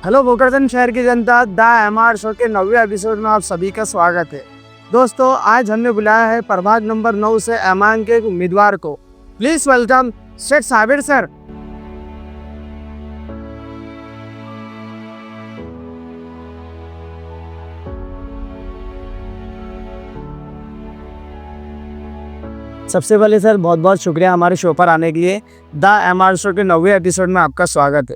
Hello Bhokardan शहर की जनता, the MR show के 9वें एपिसोड में आप सभी का स्वागत है। दोस्तों, आज हमने बुलाया है प्रभाग नंबर 9 से एमआईएम के एक उम्मीदवार को। Please welcome Sheikh Sabir sir. सबसे पहले सर बहुत बहुत शुक्रिया हमारे शो पर आने के लिए। द एमआर शो के 9वें एपिसोड में आपका स्वागत है।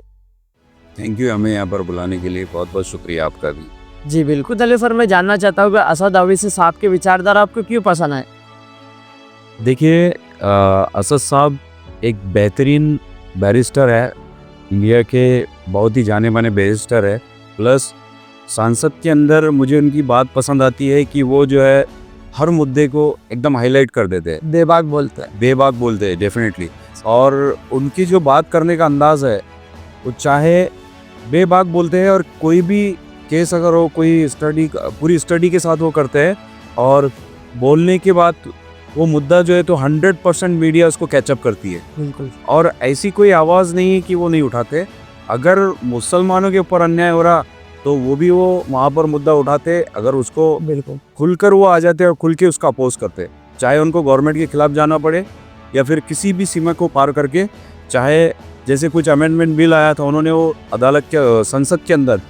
थैंक यू, हमें यहाँ पर बुलाने के लिए बहुत बहुत शुक्रिया आपका भी। जी बिल्कुल। चलिए सर, मैं जानना चाहता हूँ कि असद ओवैसी साहब के विचारधारा आपको क्यों पसंद है? देखिए, असद साहब एक बेहतरीन बैरिस्टर है, इंडिया के बहुत ही जाने माने बैरिस्टर है। प्लस सांसद के अंदर मुझे उनकी बात पसंद आती है कि वो जो है हर मुद्दे को एकदम हाईलाइट कर देते हैं, बेबाक बोलते हैं डेफिनेटली। और उनकी जो बात करने का अंदाज़ है, वो चाहे बेबाक बोलते हैं और कोई भी केस अगर हो, कोई स्टडी पूरी स्टडी के साथ वो करते हैं और बोलने के बाद वो मुद्दा जो है तो 100% मीडिया उसको कैचअप करती है। बिल्कुल। और ऐसी कोई आवाज़ नहीं है कि वो नहीं उठाते। अगर मुसलमानों के ऊपर अन्याय हो रहा तो वो भी वो वहाँ पर मुद्दा उठाते, अगर उसको बिल्कुल खुलकर वो आ जाते और खुल के उसका अपोज करते, चाहे उनको गवर्नमेंट के खिलाफ जाना पड़े या फिर किसी भी सीमा को पार करके। चाहे जैसे कुछ अमेंडमेंट बिल आया था, उन्होंने वो अदालत के संसद के अंदर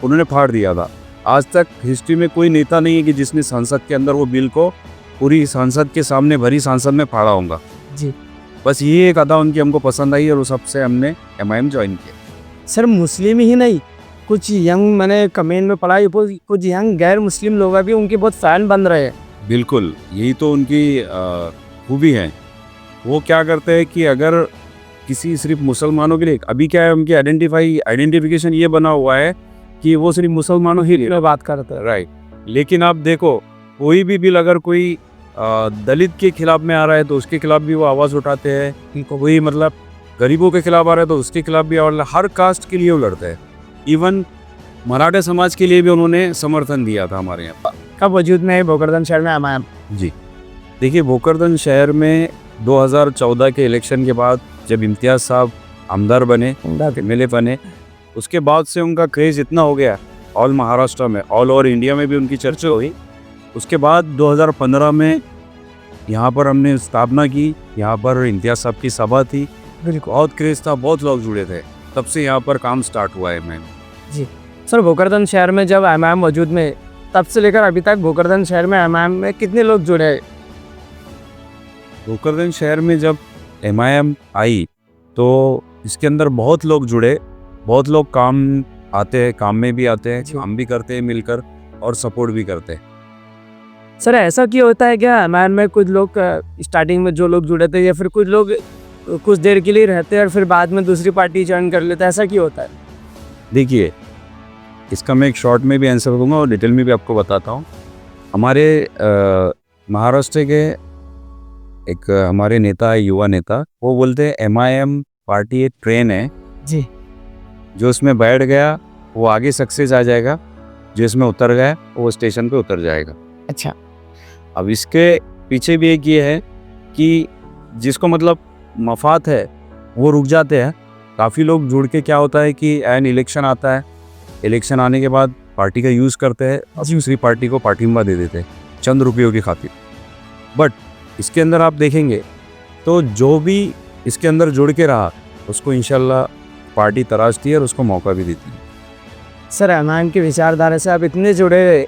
उन्होंने फाड़ दिया था। आज तक हिस्ट्री में कोई नेता नहीं है कि जिसने संसद के अंदर वो बिल को पूरी संसद के सामने भरी संसद में फाड़ा होगा। जी। बस ये एक अदा उनकी हमको पसंद आई और उस सबसे हमने एमआईएम ज्वाइन किया। सर, मुस्लिम ही नहीं, कुछ यंग, मैंने कमेंट में पढ़ा, कुछ यंग गैर मुस्लिम लोग भी उनके बहुत फैन बन रहे हैं। बिल्कुल, यही तो उनकी खूबी है। वो क्या करते हैं कि अगर किसी सिर्फ मुसलमानों के लिए, अभी क्या है उनकी आइडेंटिफिकेशन ये बना हुआ है कि वो सिर्फ मुसलमानों ही लिए बात करते हैं। राइट। लेकिन आप देखो, कोई भी बिल अगर कोई दलित के खिलाफ में आ रहा है तो उसके खिलाफ भी वो आवाज़ उठाते हैं। कोई मतलब गरीबों के खिलाफ आ रहा है तो उसके खिलाफ भी आवाज़, हर कास्ट के लिए वो लड़ते हैं। इवन मराठा समाज के लिए भी उन्होंने समर्थन दिया था हमारे यहाँ। कब वजूद में है भोकरदन शहर में एमआईएम? जी देखिए, भोकरदन शहर में 2014 के इलेक्शन के बाद जब इम्तियाज़ साहब आमदार बने, एमएलए बने, उसके बाद से उनका क्रेज़ इतना हो गया ऑल महाराष्ट्र में, ऑल ओवर इंडिया में भी उनकी चर्चा हुई। उसके बाद 2015 में यहाँ पर हमने स्थापना की, यहाँ पर इम्तियाज़ साहब की सभा थी, बहुत क्रेज़ था, बहुत लोग जुड़े थे, तब से यहाँ पर काम स्टार्ट हुआ है। मैम जी सर, भोकरदन शहर में जब एमआईएम मौजूद में, तब से लेकर अभी तक भोकरदन शहर में एमआईएम में कितने लोग जुड़े हैं? भोकरदन शहर में जब एमआईएम आई तो इसके अंदर बहुत लोग जुड़े, बहुत लोग काम आते हैं, काम में भी आते हैं, काम भी करते हैं मिलकर और सपोर्ट भी करते हैं। सर, ऐसा क्यों होता है क्या एमआईएम में कुछ लोग स्टार्टिंग में जो लोग जुड़े थे या फिर कुछ लोग कुछ देर के लिए रहते हैं और फिर बाद में दूसरी पार्टी ज्वाइन कर लेते हैं, ऐसा क्यों होता है? देखिए, इसका मैं एक शॉर्ट में भी आंसर दूंगा और डिटेल में भी आपको बताता हूँ। हमारे महाराष्ट्र के एक हमारे नेता है, युवा नेता, वो बोलते हैं एमआईएम पार्टी एक ट्रेन है जी, जो उसमें बैठ गया वो आगे सक्सेस आ जाएगा, जो इसमें उतर गया वो स्टेशन पे उतर जाएगा। अच्छा। अब इसके पीछे भी एक ये है कि जिसको मतलब मफाद है वो रुक जाते हैं। काफ़ी लोग जुड़ के क्या होता है कि एन इलेक्शन आता है, इलेक्शन आने के बाद पार्टी का यूज़ करते हैं और दूसरी पार्टी को पार्टिंबा दे देते हैं चंद रुपयों की खातिर। बट इसके अंदर आप देखेंगे तो जो भी इसके अंदर जुड़ के रहा उसको इंशाल्लाह पार्टी तराशती है और उसको मौका भी देती है। सर, एमआईएम की विचारधारा से आप इतने जुड़े,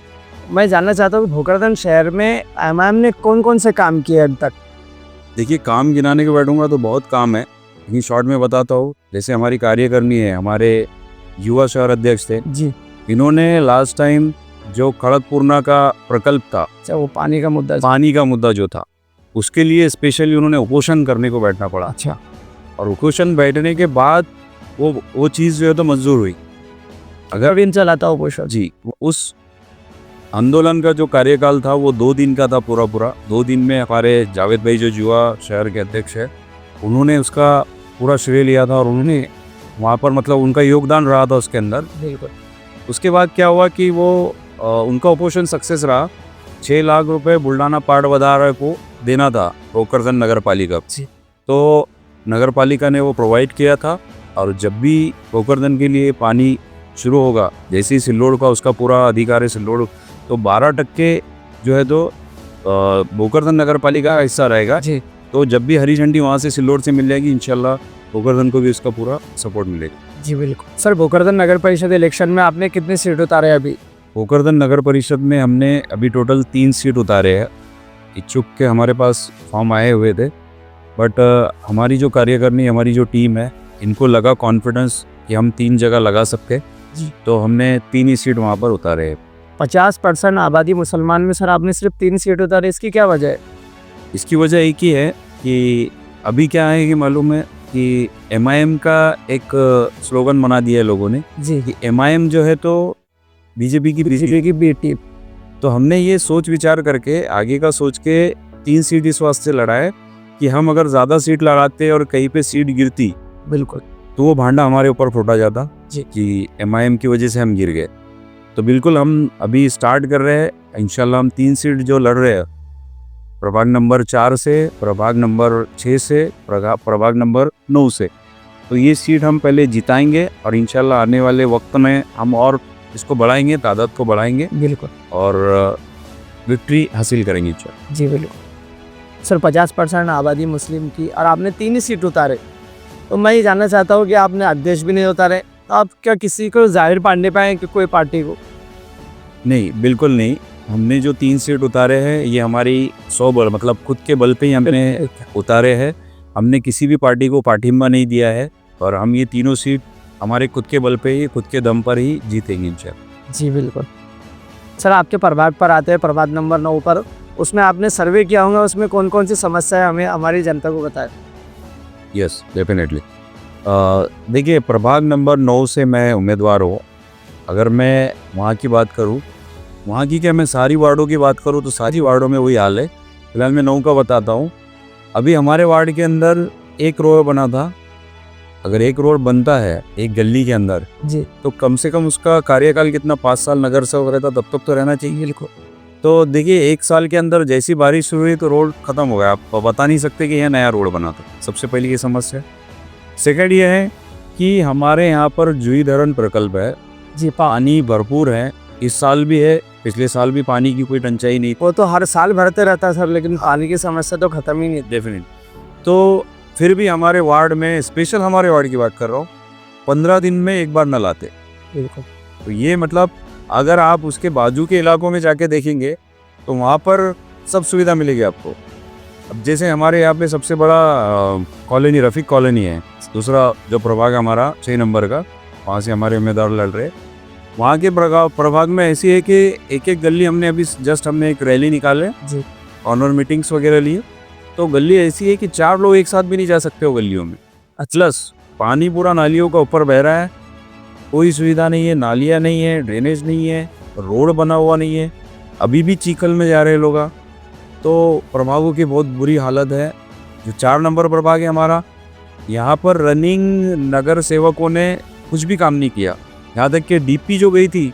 मैं जानना चाहता हूँ भोकरदन शहर में एमआईएम ने कौन कौन से काम किए अब तक? देखिए, काम गिनाने के बैठूंगा तो बहुत काम है, लेकिन शॉर्ट में बताता हूँ। जैसे हमारी कार्यकारिणी है, हमारे युवा शहर अध्यक्ष थे जी, इन्होंने लास्ट टाइम जो खड़गपुरना का प्रकल्प था, अच्छा, वो पानी का मुद्दा जो था, उसके लिए स्पेशली उन्होंने उपोषण करने को बैठना पड़ा। अच्छा। और उपोषण बैठने के बाद वो चीज़ जो है तो मंजूर हुई। अगर इन चला था उपोषण जी, उस आंदोलन का जो कार्यकाल था वो 2 दिन का था, पूरा 2 दिन में हमारे जावेद भाई जो युवा शहर के अध्यक्ष है, उन्होंने उसका पूरा श्रेय लिया था और उन्होंने वहाँ पर मतलब उनका योगदान रहा था उसके अंदर। बिल्कुल। उसके बाद क्या हुआ कि वो उनका उपोषण सक्सेस रहा। 6 लाख रुपए बुल्डाना पाट वधारा को देना था भोकरदन नगर पालिका, तो नगर पालिका ने वो प्रोवाइड किया था। और जब भी भोकरदन के लिए पानी शुरू होगा, जैसे ही सिल्लोड का उसका पूरा अधिकार है सिल्लोड, तो 12% जो है तो भोकरदन नगर पालिका का हिस्सा रहेगा। जी तो जब भी हरी झंडी वहाँ से सिल्लोड से मिल जाएगी, इंशाल्लाह भोकरदन को भी उसका पूरा सपोर्ट मिलेगा। जी बिल्कुल सर। भोकरदन नगर परिषद इलेक्शन में आपने कितने सीट उतारे अभी? भोकरदन नगर परिषद में हमने अभी टोटल 3 सीट उतारे हैं। इच्छुक के हमारे पास फॉर्म आए हुए थे, बट हमारी जो कार्यकारिणी, हमारी जो टीम है, इनको लगा कॉन्फिडेंस कि हम 3 जगह लगा सकते, जी। तो हमने 3 ही सीट वहाँ पर उतारे हैं। 50% आबादी मुसलमान में सर आपने सिर्फ 3 सीट उतारे, इसकी क्या वजह है? इसकी वजह एक ही है कि अभी क्या है कि मालूम है कि MIM का एक स्लोगन बना दिया है लोगों ने जी कि MIM जो है तो बीजेपी की की बेटी। तो हमने ये सोच विचार करके आगे का सोच के 3 सीट इस वास्ते लड़ा है कि हम अगर ज़्यादा सीट लगाते और कहीं पे सीट गिरती बिल्कुल। तो वो भांडा हमारे ऊपर फोड़ा जाता जी। कि MIM की वजह से हम गिर गए। तो बिल्कुल हम अभी स्टार्ट कर रहे हैं, इंशाल्लाह हम 3 सीट जो लड़ रहे हैं, प्रभाग नंबर 4 से, प्रभाग नंबर 6 से, प्रभाग नंबर 9 से, तो ये सीट हम पहले जिताएंगे और इंशाल्लाह आने वाले वक्त में हम और इसको बढ़ाएंगे, तादाद को बढ़ाएंगे बिल्कुल और विक्ट्री हासिल करेंगे इंशाल्लाह। जी बिल्कुल सर। 50% आबादी मुस्लिम की और आपने 3 ही सीट उतारे, तो मैं ये जानना चाहता हूँ कि आपने अध्यक्ष भी नहीं उतारे, तो आप क्या किसी को जाहिर पाने पाए कि कोई पार्टी को? नहीं, बिल्कुल नहीं। हमने जो 3 सीट उतारे हैं ये हमारी 100 बल, मतलब खुद के बल पे ही हमने उतारे हैं। हमने किसी भी पार्टी को पाठिंबा नहीं दिया है और हम ये तीनों सीट हमारे खुद के बल पे ही, खुद के दम पर ही जीतेंगे इंशाल्लाह। जी बिल्कुल सर। आपके प्रभाग पर आते हैं, प्रभाग नंबर 9 पर, उसमें आपने सर्वे किया होगा, उसमें कौन कौन सी समस्या है हमें हमारी जनता को बताएं। Yes definitely. देखिए, प्रभाग नंबर 9 से मैं उम्मीदवार हूँ। अगर मैं वहाँ की बात करूँ, वहाँ की क्या मैं सारी वार्डों की बात करूँ तो सारी वार्डों में वही हाल है। फिलहाल मैं 9 का बताता हूँ। अभी हमारे वार्ड के अंदर एक रोड बना था। अगर एक रोड बनता है एक गली के अंदर जी तो कम से कम उसका कार्यकाल कितना, 5 साल नगर सेवक रहता तब तक तो रहना चाहिए। बिल्कुल। तो देखिए 1 साल के अंदर जैसी बारिश शुरू हुई तो रोड खत्म हो गया। आप बता नहीं सकते कि यह नया रोड बना था। सबसे पहली ये समस्या। सेकंड ये है कि हमारे यहाँ पर जुई धरण प्रकल्प है जी। पानी भरपूर है, इस साल भी है, पिछले साल भी पानी की कोई टंचाई नहीं। वो तो हर साल भरते रहता है सर, लेकिन पानी की समस्या तो खत्म ही नहीं है। डेफिनेट। तो फिर भी हमारे वार्ड में, स्पेशल हमारे वार्ड की बात कर रहा हूँ, 15 दिन में एक बार नल आते। बिल्कुल। तो ये मतलब अगर आप उसके बाजू के इलाकों में जाके देखेंगे तो वहाँ पर सब सुविधा मिलेगी आपको। अब जैसे हमारे यहाँ पे सबसे बड़ा कॉलोनी रफ़ीक कॉलोनी है, दूसरा जो प्रभाग हमारा 6 नंबर का, वहाँ से हमारे उम्मीदवार लड़ रहे। वहाँ के प्रभाग में ऐसी है कि एक एक गली हमने अभी जस्ट हमने एक रैली निकाले जी। ऑनर मीटिंग्स वगैरह लिए। तो गली ऐसी है कि 4 लोग एक साथ भी नहीं जा सकते हो गलियों में। प्लस पानी पूरा नालियों का ऊपर बह रहा है, कोई सुविधा नहीं है, नालियाँ नहीं है, ड्रेनेज नहीं है, रोड बना हुआ नहीं है, अभी भी चीखल में जा रहे लोग। तो प्रभागों की बहुत बुरी हालत है। जो 4 नंबर प्रभाग है हमारा, यहाँ पर रनिंग नगर सेवकों ने कुछ भी काम नहीं किया। यहाँ तक कि DP जो गई थी,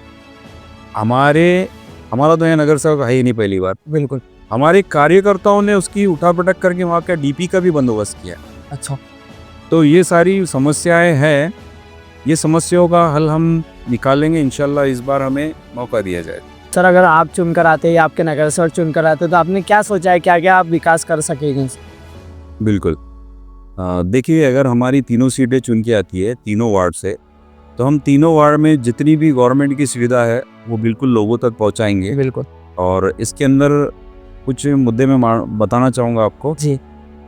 हमारा तो यहाँ नगर सेवक है ही नहीं पहली बार। बिल्कुल। हमारे कार्यकर्ताओं ने उसकी उठापटक करके वहाँ का DP का भी बंदोबस्त किया। अच्छा। तो ये सारी समस्याएं हैं, ये समस्याओं का हल हम निकालेंगे इंशाल्लाह। इस बार हमें मौका दिया जाए। सर अगर आप चुनकर आते या आपके नगर सेवक चुनकर आते तो आपने क्या सोचा है, क्या क्या आप विकास कर सकेंगे? बिल्कुल। देखिए, अगर हमारी तीनों सीटें चुन के आती है तीनों वार्ड से, तो हम तीनों वार्ड में जितनी भी गवर्नमेंट की सुविधा है वो बिल्कुल लोगों तक पहुंचाएंगे। बिल्कुल। और इसके अंदर कुछ मुद्दे में बताना चाहूँगा आपको जी।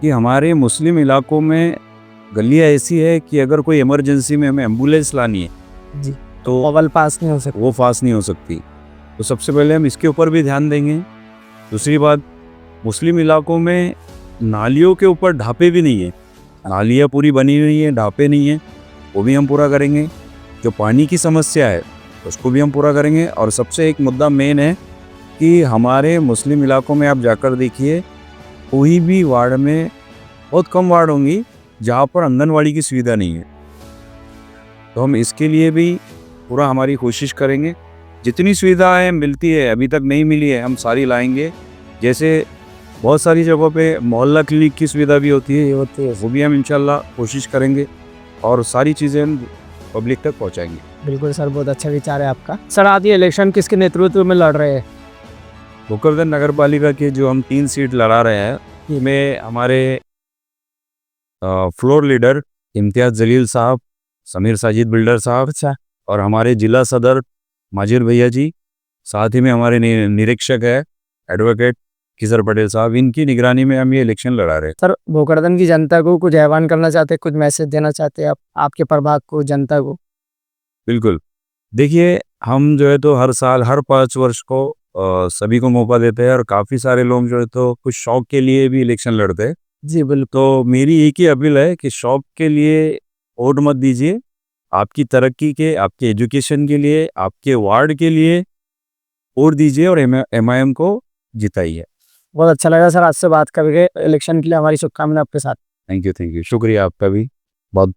कि हमारे मुस्लिम इलाकों में गलियाँ ऐसी है कि अगर कोई इमरजेंसी में हमें एम्बुलेंस लानी है जी तो ओवल पास नहीं हो सकता, वो पास नहीं हो सकती। तो सबसे पहले हम इसके ऊपर भी ध्यान देंगे। दूसरी बात, मुस्लिम इलाकों में नालियों के ऊपर ढापे भी नहीं है। नालियाँ पूरी बनी हुई हैं, ढापे नहीं है, वो भी हम पूरा करेंगे। जो पानी की समस्या है उसको भी हम पूरा करेंगे। और सबसे एक मुद्दा मेन है कि हमारे मुस्लिम इलाकों में आप जाकर देखिए, कोई भी वार्ड में, बहुत कम वार्ड होंगी जहाँ पर आंगनवाड़ी की सुविधा नहीं है। तो हम इसके लिए भी पूरा हमारी कोशिश करेंगे। जितनी सुविधाएं मिलती है, अभी तक नहीं मिली है, हम सारी लाएंगे। जैसे बहुत सारी जगहों पे मोहल्ला क्लिनिक की सुविधा भी होती है, वो भी हम इंशाल्लाह कोशिश करेंगे और सारी चीज़ें हम पब्लिक तक पहुंचाएंगे। बिल्कुल सर, बहुत अच्छा विचार है आपका। सर आज ये इलेक्शन किसके नेतृत्व में लड़ रहे हैं? भोकरदन नगर पालिका के जो हम 3 सीट लड़ा रहे हैं, इसमें हमारे फ्लोर लीडर इम्तियाज जलील साहब, समीर साजिद बिल्डर साहब, अच्छा, और हमारे जिला सदर माजिर भैया जी, साथ ही में हमारे निरीक्षक है एडवोकेट किसर पटेल साहब, इनकी निगरानी में हम ये इलेक्शन लड़ा रहे हैं। सर भोकरदन की जनता को कुछ आह्वान करना चाहते हैं, कुछ मैसेज देना चाहते हैं आप आपके प्रभाग को, जनता को? बिल्कुल, देखिए हम जो है तो हर साल हर 5 वर्ष को सभी को मौका देते हैं, और काफ़ी सारे लोग जो है तो कुछ शौक के लिए भी इलेक्शन लड़ते हैं। जी बिल्कुल। तो मेरी एक ही अपील है कि शौक के लिए वोट मत दीजिए, आपकी तरक्की के, आपके एजुकेशन के लिए, आपके वार्ड के लिए वोट दीजिए और MIM को जिताइए। बहुत अच्छा लगा सर आज से बात करके। इलेक्शन के लिए हमारी शुभकामनाएं आपके साथ। थैंक यू, शुक्रिया आपका भी बहुत।